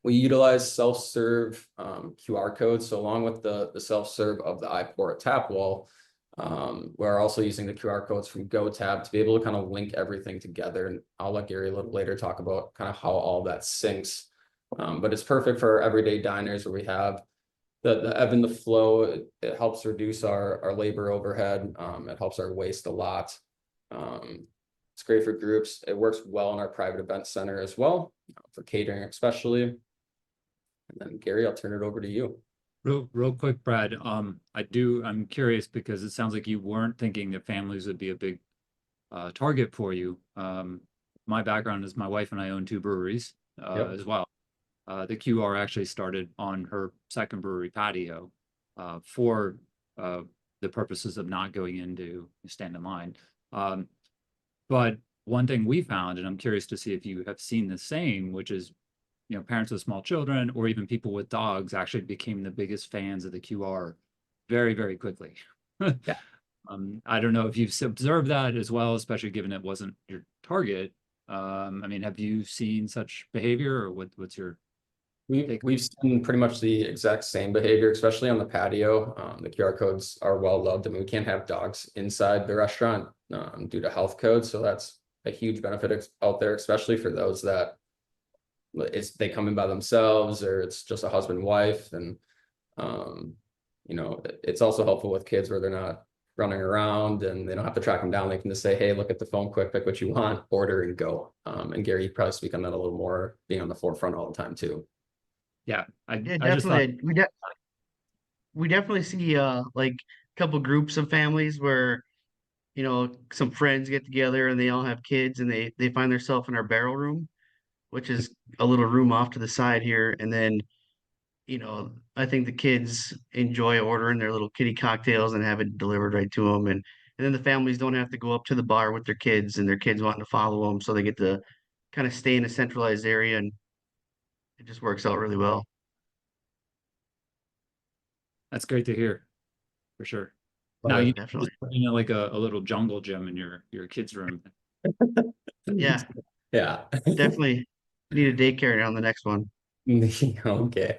We utilize self-serve QR codes. So along with the self-serve of the iPourIt tap wall, we're also using the QR codes from GoTab to be able to kind of link everything together. And I'll let Gary a little later talk about kind of how all that syncs. But it's perfect for everyday diners where we have the ebb and the flow. It helps reduce our labor overhead. It helps our waste a lot. It's great for groups. It works well in our private event center as well, for catering especially. And then Gary, I'll turn it over to you. Real quick, Brad. I'm curious because it sounds like you weren't thinking that families would be a big target for you. My background is my wife and I own two breweries as well. The QR actually started on her second brewery patio for the purposes of not going into stand in line. But one thing we found, and I'm curious to see if you have seen the same, which is, parents with small children or even people with dogs actually became the biggest fans of the QR very, very quickly. Yeah. I don't know if you've observed that as well, especially given it wasn't your target. I mean, have you seen such behavior, or what's your take? We've seen pretty much the exact same behavior, especially on the patio. The QR codes are well loved. I mean, we can't have dogs inside the restaurant due to health codes. So that's a huge benefit out there, especially for those that they come in by themselves, or it's just a husband and wife. And it's also helpful with kids where they're not running around and they don't have to track them down. They can just say, hey, look at the phone quick, pick what you want, order and go. And Gary, you probably speak on that a little more, being on the forefront all the time too. Yeah, Yeah, I just thought, definitely. We definitely see like a couple groups of families where, some friends get together and they all have kids and they find themselves in our barrel room, which is a little room off to the side here. And then, I think the kids enjoy ordering their little kitty cocktails and have it delivered right to them. And then the families don't have to go up to the bar with their kids and their kids wanting to follow them. So they get to kind of stay in a centralized area, and it just works out really well. that's great to hear, for sure. Love Now it. you Definitely. just put in like a little jungle gym in your kids' room. Yeah, Yeah. definitely need a daycare on the next one. Okay.